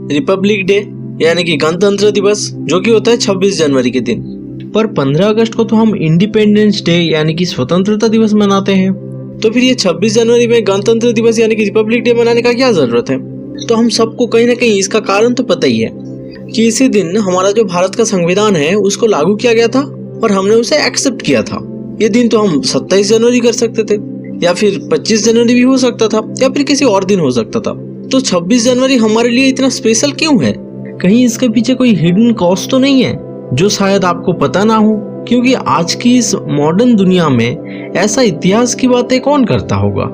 Republic day यानी कि गणतंत्र दिवस, जो कि होता है 26 जनवरी के दिन। पर 15 अगस्त को तो हम इंडिपेंडेंस डे यानी कि स्वतंत्रता दिवस मनाते हैं। तो फिर ये 26 जनवरी में गणतंत्र दिवस यानी कि रिपब्लिक डे मनाने का क्या जरूरत है? तो हम सबको कहीं ना कहीं इसका कारण तो पता ही है कि इसी दिन हमारा जो भारत का संविधान है उसको लागू किया गया था और हमने उसे एक्सेप्ट किया था। ये दिन तो हम 27 जनवरी कर सकते थे या फिर 25 जनवरी भी हो सकता था या फिर किसी और दिन हो सकता था। तो 26 जनवरी हमारे लिए इतना स्पेशल क्यों है? कहीं इसके पीछे कोई हिडन कॉज तो नहीं है जो शायद आपको पता ना हो? क्योंकि आज की इस मॉडर्न दुनिया में ऐसा इतिहास की बातें कौन करता होगा,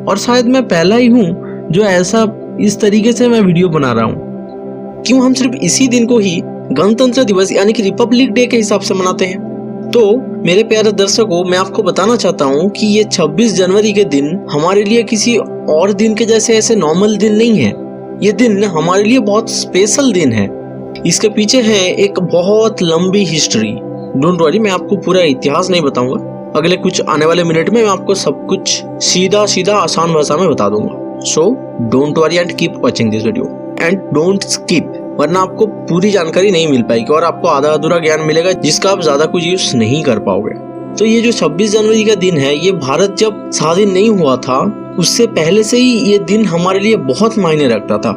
और शायद मैं पहला ही हूँ जो ऐसा इस तरीके से मैं वीडियो बना रहा हूँ। क्यों हम सिर्फ इसी दिन को ही गणतंत्र दिवस यानी कि रिपब्लिक डे के हिसाब से मनाते हैं? तो मेरे प्यारे दर्शकों, मैं आपको बताना चाहता हूँ कि ये 26 जनवरी के दिन हमारे लिए किसी और दिन के जैसे ऐसे नॉर्मल दिन नहीं है। ये दिन हमारे लिए बहुत स्पेशल दिन है। इसके पीछे है एक बहुत लंबी हिस्ट्री। डोंट वरी, मैं आपको पूरा इतिहास नहीं बताऊंगा। अगले कुछ आने वाले मिनट में मैं आपको सब कुछ सीधा सीधा आसान भाषा में बता दूंगा। So don't worry and keep watching this video and don't skip, वरना आपको पूरी जानकारी नहीं मिल पाएगी और आपको आधा अधूरा ज्ञान मिलेगा जिसका आप ज्यादा कुछ यूज नहीं कर पाओगे। तो ये जो 26 जनवरी का दिन है, ये भारत जब स्वाधीन नहीं हुआ था उससे पहले से ही ये दिन हमारे लिए बहुत मायने रखता था।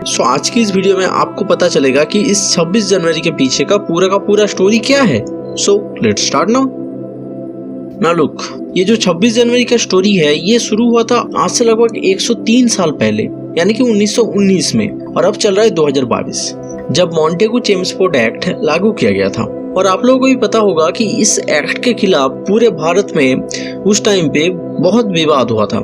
सो आज की इस वीडियो में आपको पता चलेगा कि इस 26 जनवरी के पीछे का पूरा स्टोरी क्या है। So let's start now look, ये जो 26 जनवरी का स्टोरी है ये शुरू हुआ था आज से लगभग 103 साल पहले, यानी कि 1919 में, और अब चल रहा है 2022, जब मॉन्टेगू चेम्सफोर्ड एक्ट लागू किया गया था। और आप लोगों को भी पता होगा कि इस एक्ट के खिलाफ पूरे भारत में उस टाइम पे बहुत विवाद हुआ था।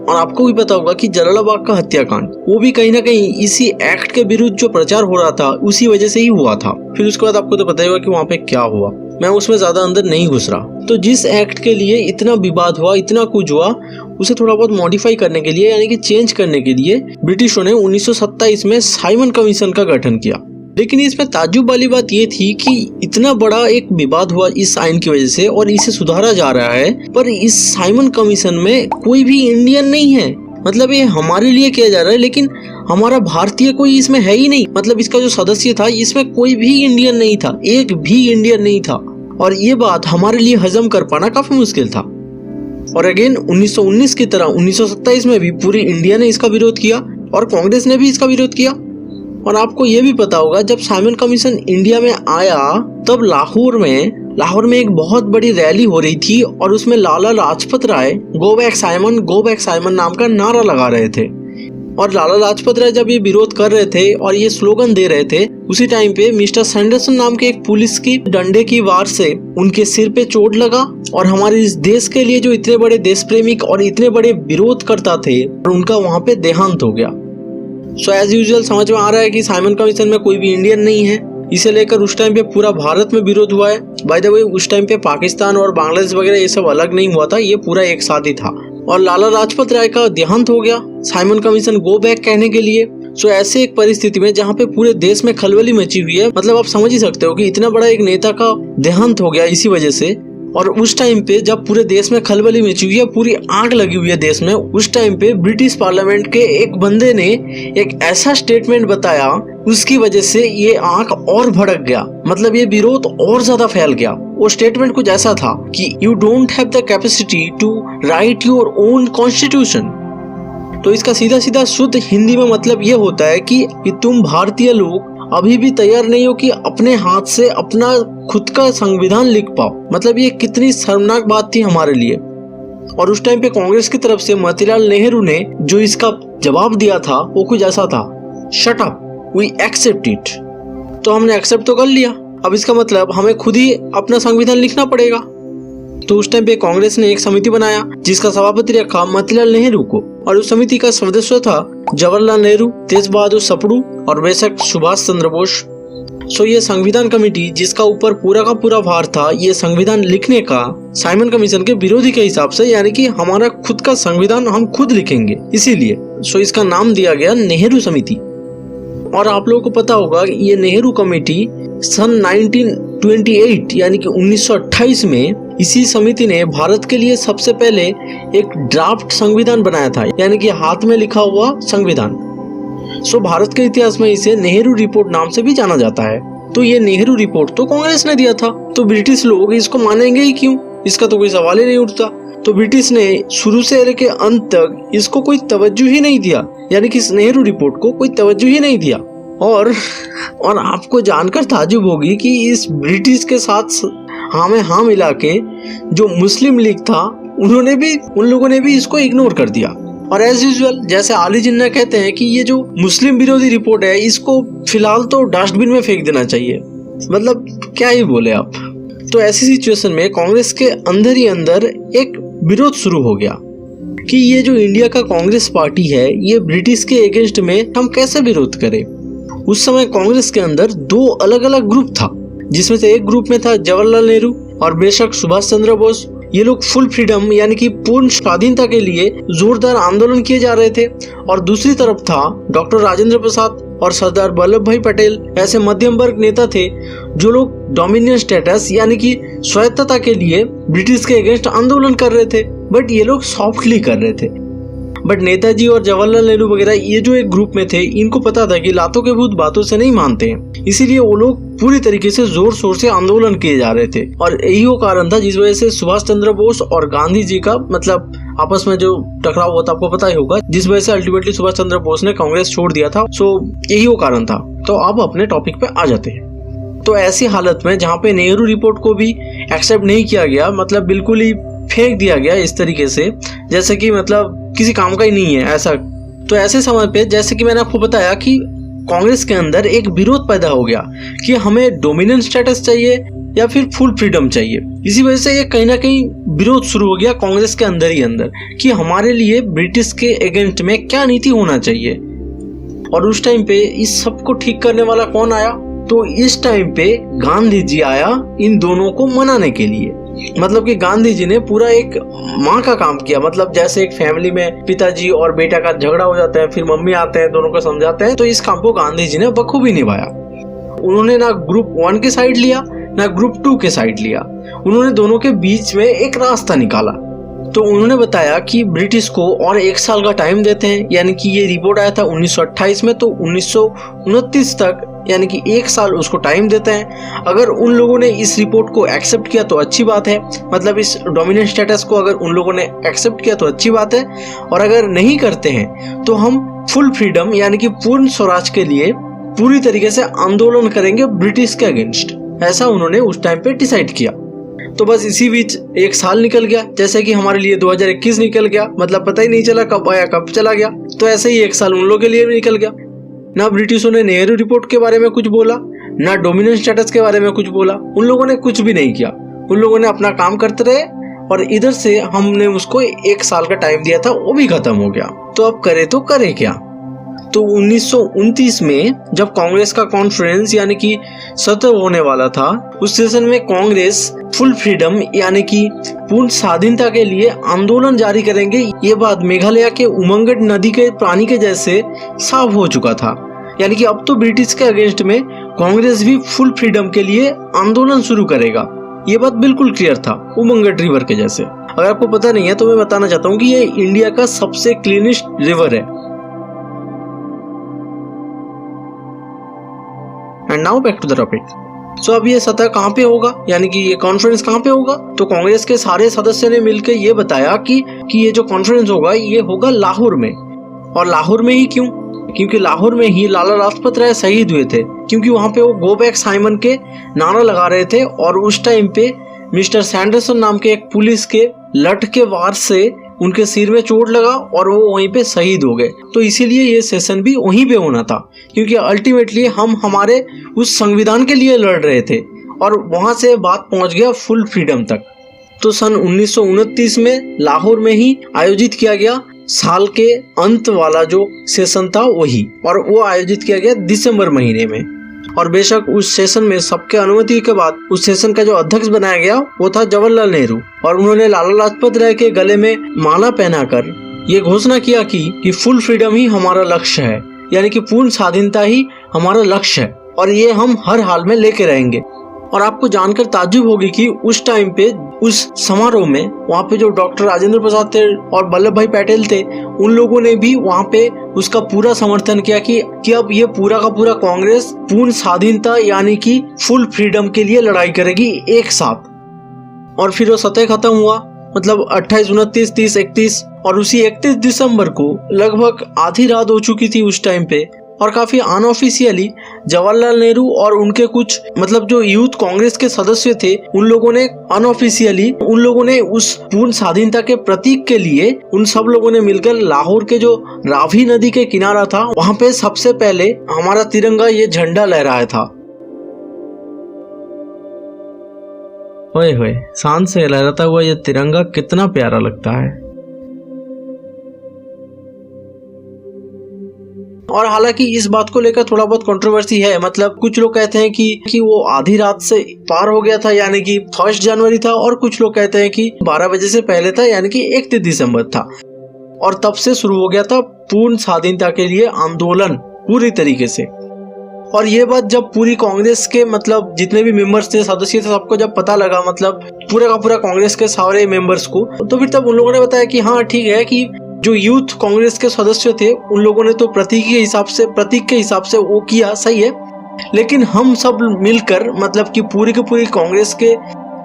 और आपको भी पता होगा कि जलालाबाग का हत्याकांड वो भी कहीं ना कहीं इसी एक्ट के विरुद्ध जो प्रचार हो रहा था उसी वजह से ही हुआ था। फिर उसके बाद आपको तो पता ही होगा कि वहाँ पे क्या हुआ। मैं उसमें ज्यादा अंदर नहीं घुस रहा। तो जिस एक्ट के लिए इतना विवाद हुआ, इतना कुछ हुआ, उसे थोड़ा बहुत मॉडिफाई करने के लिए यानी कि चेंज करने के लिए ब्रिटिशों ने 1927 में साइमन कमीशन का गठन किया। लेकिन इसमें ताज्जुब वाली बात ये थी कि इतना बड़ा एक विवाद हुआ इस आइन की वजह से और इसे सुधारा जा रहा है, पर इस साइमन कमीशन में कोई भी इंडियन नहीं है। मतलब ये हमारे लिए किया जा रहा है लेकिन हमारा भारतीय कोई इसमें है ही नहीं। मतलब इसका जो सदस्य था इसमें कोई भी इंडियन नहीं था, एक भी इंडियन नहीं था। और ये बात हमारे लिए हजम कर पाना काफी मुश्किल था। और अगेन 1919 की तरह 1927 में भी पूरी इंडिया ने इसका विरोध किया और कांग्रेस ने भी इसका विरोध किया। और आपको ये भी पता होगा जब साइमन कमीशन इंडिया में आया तब लाहौर में एक बहुत बड़ी रैली हो रही थी और उसमें Lala Lajpat Rai go back Simon नाम का नारा लगा रहे थे। और लाला लाजपत राय जब ये विरोध कर रहे थे और ये स्लोगन दे रहे थे, उसी टाइम पे मिस्टर सैंडरसन नाम के एक पुलिस की डंडे की वार से उनके सिर पे चोट लगा और हमारे इस देश के लिए जो इतने बड़े देश प्रेमिक और इतने बड़े विरोध करता थे उनका वहाँ पे देहांत हो गया। सो एज यूजुअल समझ में आ रहा है कि साइमन कमीशन में कोई भी इंडियन नहीं है। इसे लेकर उस टाइम पे पूरा भारत में विरोध हुआ है। बाय द वे उस टाइम पे पाकिस्तान और बांग्लादेश वगैरह ये सब अलग नहीं हुआ था, ये पूरा एक साथ ही था। और लाला लाजपत राय का देहांत हो गया साइमन कमीशन गो बैक कहने के लिए। सो ऐसे एक परिस्थिति में जहाँ पे पूरे देश में खलबली मची हुई है, मतलब आप समझ ही सकते हो कि इतना बड़ा एक नेता का देहांत हो गया इसी वजह से। और उस टाइम पे जब पूरे देश में खलबली मची हुई है, पूरी आग लगी हुई है देश में, उस टाइम पे ब्रिटिश पार्लियामेंट के एक बंदे ने एक ऐसा स्टेटमेंट बताया, उसकी वजह से ये आग और भड़क गया। मतलब ये विरोध और ज्यादा फैल गया। वो स्टेटमेंट कुछ ऐसा था कि you don't have the capacity to write your own constitution. तो इसका सीधा सीधा शुद्ध हिंदी में मतलब ये होता है कि तुम भारतीय लोग अभी भी तैयार नहीं हो कि अपने हाथ से अपना खुद का संविधान लिख पाओ। मतलब ये कितनी शर्मनाक बात थी हमारे लिए। और उस टाइम पे कांग्रेस की तरफ से मोतीलाल नेहरू ने जो इसका जवाब दिया था वो कुछ ऐसा था, shut up, we accept it. तो हमने एक्सेप्ट तो कर लिया, अब इसका मतलब हमें खुद ही अपना संविधान लिखना पड़ेगा। तो उस टाइम पे कांग्रेस ने एक समिति बनाया जिसका सभापति रखा मोतीलाल नेहरू को, और उस समिति का सदस्य था जवाहरलाल नेहरू, तेज बहादुर सप्रू और बेशक सुभाष चंद्र बोस। सो ये संविधान कमेटी जिसका ऊपर पूरा का पूरा भार था ये संविधान लिखने का साइमन कमीशन के विरोधी के हिसाब से, यानी कि हमारा खुद का संविधान हम खुद लिखेंगे, इसीलिए सो इसका नाम दिया गया नेहरू समिति। और आप लोगों को पता होगा ये नेहरू कमेटी सन 1928 यानी कि 1928 में इसी समिति ने भारत के लिए सबसे पहले एक ड्राफ्ट संविधान बनाया था, यानी कि हाथ में लिखा हुआ संविधान। भारत के इतिहास में इसे नेहरू रिपोर्ट नाम से भी जाना जाता है। तो ये नेहरू रिपोर्ट तो कांग्रेस ने दिया था, तो ब्रिटिश लोग इसको मानेंगे ही क्यों? इसका तो कोई सवाल ही नहीं उठता। तो ब्रिटिश ने शुरू से लेकर अंत तक इसको कोई तवज्जो ही नहीं दिया, यानी कि इस नेहरू रिपोर्ट को कोई तवज्जो ही नहीं दिया। और आपको जानकर ताज्जुब होगी कि इस ब्रिटिश के साथ हाँ में हाँ मिला के जो मुस्लिम लीग था उन लोगों ने भी इसको इग्नोर कर दिया। और एज यूजुअल जैसे अली जिन्ना कहते हैं कि ये जो मुस्लिम विरोधी रिपोर्ट है इसको फिलहाल तो डस्टबिन में फेंक देना चाहिए। मतलब क्या ही बोले आप। तो ऐसी सिचुएशन में कांग्रेस के अंदर ही अंदर एक विरोध शुरू हो गया कि ये जो इंडिया का कांग्रेस पार्टी है ये ब्रिटिश के अगेंस्ट में हम कैसे विरोध करें। उस समय कांग्रेस के अंदर दो अलग अलग ग्रुप था, जिसमें से एक ग्रुप में था जवाहरलाल नेहरू और बेशक सुभाष चंद्र बोस। ये लोग फुल फ्रीडम यानी कि पूर्ण स्वाधीनता के लिए जोरदार आंदोलन किए जा रहे थे। और दूसरी तरफ था डॉक्टर राजेंद्र प्रसाद और सरदार वल्लभ भाई पटेल। ऐसे मध्यम वर्ग नेता थे जो लोग डोमिनियन स्टेटस यानी कि स्वायत्तता के लिए ब्रिटिश के अगेंस्ट आंदोलन कर रहे थे, बट ये लोग सॉफ्टली कर रहे थे। बट नेताजी और जवाहरलाल नेहरू वगैरह ये जो एक ग्रुप में थे, इनको पता था कि लातों के भूत बातों से नहीं मानते हैं, इसीलिए वो लोग पूरी तरीके से जोर शोर से आंदोलन किए जा रहे थे। और यही वो कारण था जिस वजह से सुभाष चंद्र बोस और गांधी जी का मतलब आपस में जो टकराव हुआ था, आपको पता ही होगा, जिस वजह से अल्टीमेटली सुभाष चंद्र बोस ने कांग्रेस छोड़ दिया था। सो यही वो कारण था। तो अब अपने टॉपिक पे आ जाते हैं। तो ऐसी हालत में जहाँ पे नेहरू रिपोर्ट को भी एक्सेप्ट नहीं किया गया, मतलब बिल्कुल ही फेंक दिया गया इस तरीके से जैसे कि मतलब किसी काम का ही नहीं है ऐसा। तो ऐसे समय पे जैसे कि मैंने आपको बताया कि कांग्रेस के अंदर एक विरोध पैदा हो गया कि हमें डोमिनेंट स्टेटस चाहिए या फिर फुल फ्रीडम चाहिए। इसी वजह से ये कहीं ना कहीं विरोध शुरू हो गया कांग्रेस के अंदर ही अंदर कि हमारे लिए ब्रिटिश के अगेंस्ट में क्या नीति होना चाहिए। और उस टाइम पे इस सब को ठीक करने वाला कौन आया? तो इस टाइम पे गांधी जी आया इन दोनों को मनाने के लिए। मतलब कि गांधी जी ने पूरा एक माँ का काम किया। मतलब जैसे एक फैमिली में पिताजी और बेटा का झगड़ा हो जाता है, फिर मम्मी आते हैं, दोनों को समझाते हैं, तो इस काम को गांधी जी ने बखूबी निभाया। उन्होंने ना ग्रुप 1 के साइड लिया ना ग्रुप 2 के साइड लिया, उन्होंने दोनों के बीच में एक रास्ता निकाला। तो उन्होंने बताया कि ब्रिटिश को और 1 साल का टाइम देते हैं, यानी कि ये रिपोर्ट आया था 1928 में, तो 1929 तक यानी कि 1 साल उसको टाइम देते हैं। अगर उन लोगों ने इस रिपोर्ट को एक्सेप्ट किया तो अच्छी बात है, मतलब इस डोमिनेंट स्टेटस को अगर उन लोगों ने एक्सेप्ट किया तो अच्छी बात है, और अगर नहीं करते हैं तो हम फुल फ्रीडम यानी कि पूर्ण स्वराज के लिए पूरी तरीके से आंदोलन करेंगे ब्रिटिश के अगेंस्ट। ऐसा उन्होंने उस टाइम पे डिसाइड किया। तो बस इसी बीच 1 साल निकल गया, जैसे कि हमारे लिए 2021 निकल गया, मतलब पता ही नहीं चला कब आया कब चला गया। तो ऐसे ही 1 साल उन लोगों के लिए भी निकल गया। ना ब्रिटिशों ने नेहरू रिपोर्ट के बारे में कुछ बोला, ना डोमिनेंट स्टेटस के बारे में कुछ बोला, उन लोगों ने कुछ भी नहीं किया। उन लोगों ने अपना काम करते रहे और इधर से हमने उसको 1 साल का टाइम दिया था, वो भी खत्म हो गया। तो अब करे क्या? तो 1929 में जब कांग्रेस का कॉन्फ्रेंस यानी कि सत्र होने वाला था, उस सेशन में कांग्रेस फुल फ्रीडम यानी कि पूर्ण स्वाधीनता के लिए आंदोलन जारी करेंगे, ये बात मेघालय के उमंगट नदी के पानी के जैसे साफ हो चुका था। यानी कि अब तो ब्रिटिश के अगेंस्ट में कांग्रेस भी फुल फ्रीडम के लिए आंदोलन शुरू करेगा, ये बात बिल्कुल क्लियर था, उमंगट रिवर के जैसे। अगर आपको पता नहीं है तो मैं बताना चाहता हूँ कि ये इंडिया का सबसे क्लीनेस्ट रिवर है। And now back to the topic. So अब ये सत्र कहाँ पे होगा, यानी कि ये कॉन्फ्रेंस कहाँ पे होगा? तो कांग्रेस के सारे सदस्य ने मिलकर ये बताया कि ये जो कॉन्फ्रेंस होगा ये होगा लाहौर में। और लाहौर में ही क्यों? क्योंकि लाहौर में ही लाला लाजपत राय शहीद हुए थे, क्योंकि वहाँ पे वो गो बैक साइमन के नारा लगा रहे थे और उस टाइम पे मिस्टर सैंडरसन नाम के एक पुलिस के लठ के वार से उनके सिर में चोट लगा और वो वहीं पे शहीद हो गए। तो इसीलिए ये सेशन भी वहीं पे होना था, क्योंकि अल्टीमेटली हम हमारे उस संविधान के लिए लड़ रहे थे और वहां से बात पहुंच गया फुल फ्रीडम तक। तो सन 1929 में लाहौर में ही आयोजित किया गया साल के अंत वाला जो सेशन था वही, और वो आयोजित किया गया दिसंबर महीने में। और बेशक उस सेशन में सबके अनुमति के बाद उस सेशन का जो अध्यक्ष बनाया गया वो था जवाहरलाल नेहरू, और उन्होंने लाला लाजपत राय के गले में माला पहनाकर ये घोषणा किया कि फुल फ्रीडम ही हमारा लक्ष्य है, यानी कि पूर्ण स्वाधीनता ही हमारा लक्ष्य है और ये हम हर हाल में लेके रहेंगे। और आपको जानकर ताज्जुब होगी कि उस टाइम पे उस समारोह में वहाँ पे जो डॉक्टर राजेंद्र प्रसाद थे और वल्लभ भाई पटेल थे, उन लोगों ने भी वहाँ पे उसका पूरा समर्थन किया कि अब ये पूरा का पूरा कांग्रेस पूर्ण स्वाधीनता यानी कि फुल फ्रीडम के लिए लड़ाई करेगी एक साथ। और फिर वो सतह खत्म हुआ, मतलब 28, 29, 30, 31 और उसी 31 दिसंबर को लगभग आधी रात हो चुकी थी उस टाइम पे, और काफी अनऑफिशियली जवाहरलाल नेहरू और उनके कुछ मतलब जो यूथ कांग्रेस के सदस्य थे, उन लोगों ने अनऑफिशियली उस पूर्ण स्वाधीनता के प्रतीक के लिए उन सब लोगों ने मिलकर लाहौर के जो रावी नदी के किनारा था वहां पे सबसे पहले हमारा तिरंगा ये झंडा लहराया था। ओए होए, शान से लहराता हुआ ये तिरंगा कितना प्यारा लगता है। और हालांकि इस बात को लेकर थोड़ा बहुत कंट्रोवर्सी है, मतलब कुछ लोग कहते हैं कि वो आधी रात से पार हो गया था यानी कि 1 जनवरी था, और कुछ लोग कहते हैं कि 12 बजे से पहले था यानी कि 31 दिसंबर था, और तब से शुरू हो गया था पूर्ण स्वाधीनता के लिए आंदोलन पूरी तरीके से। और ये बात जब पूरी कांग्रेस के मतलब जितने भी मेंबर्स थे, सदस्य थे, सबको जब पता लगा, मतलब पूरा का पूरा कांग्रेस के सारे मेंबर्स को, तो फिर तब उन लोगों ने बताया कि हाँ ठीक है कि जो यूथ कांग्रेस के सदस्य थे उन लोगों ने तो प्रतीक के हिसाब से वो किया, सही है, लेकिन हम सब मिलकर मतलब कि पूरी के पूरी कांग्रेस के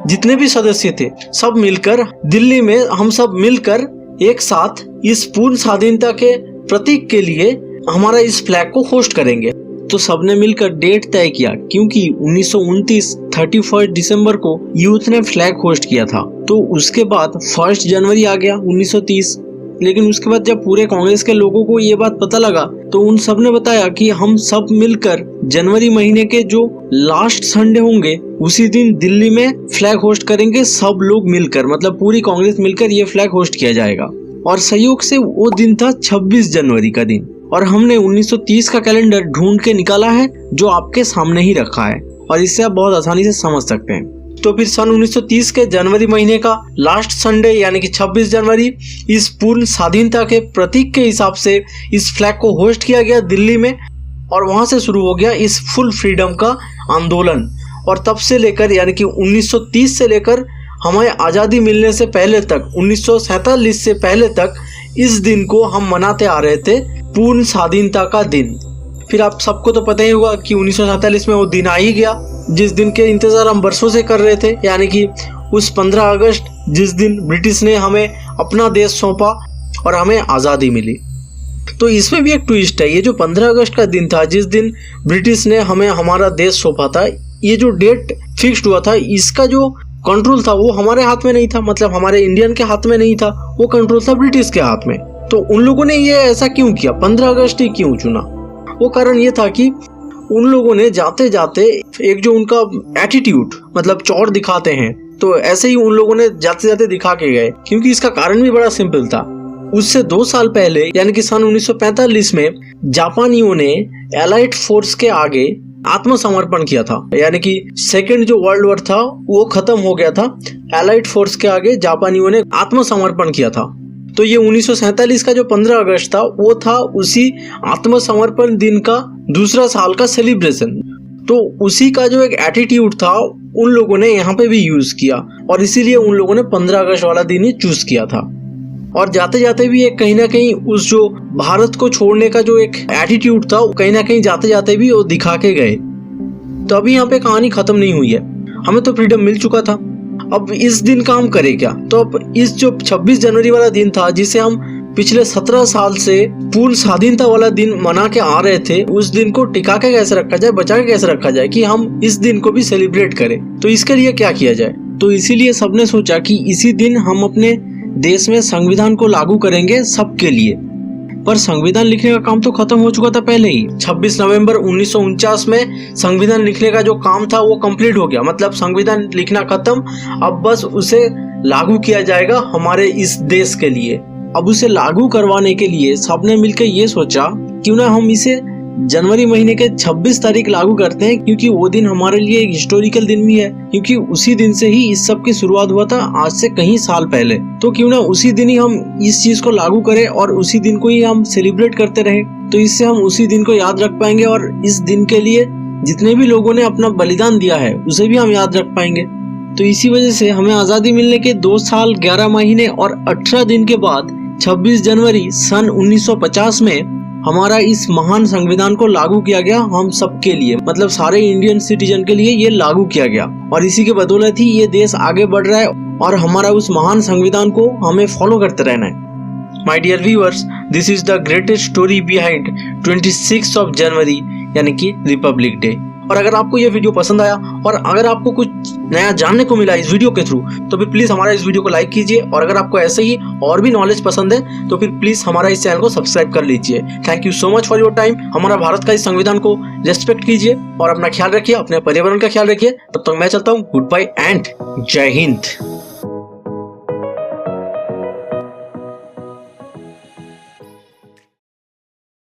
जितने भी सदस्य थे सब मिलकर दिल्ली में हम सब मिलकर एक साथ इस पूर्ण स्वाधीनता के प्रतीक के लिए हमारा इस फ्लैग को होस्ट करेंगे। तो सबने मिलकर डेट तय किया, क्योंकि 1929 31 दिसंबर को यूथ ने फ्लैग होस्ट किया था। तो उसके बाद 1 जनवरी आ गया 1930, लेकिन उसके बाद जब पूरे कांग्रेस के लोगों को ये बात पता लगा तो उन सब ने बताया कि हम सब मिलकर जनवरी महीने के जो लास्ट संडे होंगे उसी दिन दिल्ली में फ्लैग होस्ट करेंगे, सब लोग मिलकर, मतलब पूरी कांग्रेस मिलकर ये फ्लैग होस्ट किया जाएगा। और संयोग से वो दिन था 26 जनवरी का दिन, और हमने 1930 का कैलेंडर ढूंढ के निकाला है जो आपके सामने ही रखा है, और इससे आप बहुत आसानी से समझ सकते हैं। तो फिर सन 1930 के जनवरी महीने का लास्ट संडे यानी कि 26 जनवरी इस पूर्ण स्वाधीनता के प्रतीक के हिसाब से इस फ्लैग को होस्ट किया गया दिल्ली में, और वहां से शुरू हो गया इस फुल फ्रीडम का आंदोलन। और तब से लेकर यानी कि 1930 से लेकर हमें आज़ादी मिलने से पहले तक 1947 से पहले तक इस दिन को हम मनाते आ रहे थे, पूर्ण स्वाधीनता का दिन। फिर आप सबको तो पता ही होगा कि 1947 में वो दिन आ ही गया जिस दिन के इंतजार हम बरसों से कर रहे थे, यानी कि उस 15 अगस्त जिस दिन ब्रिटिश ने हमें अपना देश सौंपा और हमें आज़ादी मिली। तो इसमें भी एक ट्विस्ट है, ये जो 15 अगस्त का दिन था जिस दिन ब्रिटिश ने हमें हमारा देश सौंपा था, ये जो डेट फिक्स्ड हुआ था इसका जो कंट्रोल था वो हमारे हाथ में नहीं था, मतलब हमारे इंडियन के हाथ में नहीं था, वो कंट्रोल था ब्रिटिश के हाथ में। तो उन लोगों ने ये ऐसा क्यों किया, 15 अगस्त ही क्यों चुना? वो कारण ये था कि उन लोगों ने जाते जाते एक जो उनका एटीट्यूड मतलब चौड़ दिखाते हैं, तो ऐसे ही उन लोगों ने जाते जाते दिखा के गए, क्योंकि इसका कारण भी बड़ा सिंपल था। उससे 2 साल पहले यानी कि सन 1945 में जापानियों ने एलाइड फोर्स के आगे आत्मसमर्पण किया था, यानी कि सेकेंड जो वर्ल्ड वॉर था वो खत्म हो गया था, एलाइड फोर्स के आगे जापानियों ने आत्मसमर्पण किया था। तो ये 1947 का जो 15 अगस्त था वो था उसी आत्मसमर्पण दिन का दूसरा साल का सेलिब्रेशन। तो उसी का जो एक एटीट्यूड था उन लोगों ने यहाँ पे भी यूज किया, और इसीलिए उन लोगों ने 15 अगस्त वाला दिन ही चूज किया था। और जाते जाते भी एक कहीं ना कहीं उस जो भारत को छोड़ने का जो एक एटीट्यूड था कहीं ना कहीं जाते जाते भी वो दिखा के गए। तो अभी यहाँ पे कहानी खत्म नहीं हुई है, हमें तो फ्रीडम मिल चुका था, अब इस दिन का हम करें क्या? तो अब इस जो 26 जनवरी वाला दिन था जिसे हम पिछले 17 साल से पूर्ण स्वाधीनता वाला दिन मना के आ रहे थे, उस दिन को टिका के कैसे रखा जाए, बचा के कैसे रखा जाए कि हम इस दिन को भी सेलिब्रेट करें। तो इसके लिए क्या किया जाए? तो इसीलिए सबने सोचा कि इसी दिन हम अपने देश में संविधान को लागू करेंगे सबके लिए। पर संविधान लिखने का काम तो खत्म हो चुका था पहले ही। 26 नवंबर 1949 में संविधान लिखने का जो काम था वो कंप्लीट हो गया, मतलब संविधान लिखना खत्म, अब बस उसे लागू किया जाएगा हमारे इस देश के लिए। अब उसे लागू करवाने के लिए सबने मिलकर ये सोचा क्यों ना हम इसे जनवरी महीने के 26 तारीख लागू करते हैं, क्योंकि वो दिन हमारे लिए एक हिस्टोरिकल दिन भी है, क्योंकि उसी दिन से ही इस सब की शुरुआत हुआ था आज से कई साल पहले। तो क्यों ना उसी दिन ही हम इस चीज को लागू करें और उसी दिन को ही हम सेलिब्रेट करते रहे, तो इससे हम उसी दिन को याद रख पाएंगे और इस दिन के लिए जितने भी लोगों ने अपना बलिदान दिया है उसे भी हम याद रख पाएंगे। तो इसी वजह से हमें आज़ादी मिलने के 2 साल 11 महीने और 18 दिन के बाद 26 जनवरी सन 1950 में हमारा इस महान संविधान को लागू किया गया हम सबके लिए, मतलब सारे इंडियन सिटीजन के लिए ये लागू किया गया। और इसी के बदौलत ही ये देश आगे बढ़ रहा है और हमारा उस महान संविधान को हमें फॉलो करते रहना है। My dear viewers, this is the greatest story behind 26 of January यानी कि रिपब्लिक डे। और अगर आपको ये वीडियो पसंद आया और अगर आपको कुछ नया जानने को मिला इस वीडियो के थ्रू, तो फिर प्लीज हमारा इस वीडियो को लाइक कीजिए। और अगर आपको ऐसे ही और भी नॉलेज पसंद है तो फिर प्लीज हमारा इस चैनल को सब्सक्राइब कर लीजिए। Thank you so much for your time. हमारा भारत का इस संविधान को रेस्पेक्ट कीजिए और अपना ख्याल रखिए, अपने पर्यावरण का ख्याल रखिए। तब तक मैं चलता हूँ। गुड बाय एंड जय हिंद।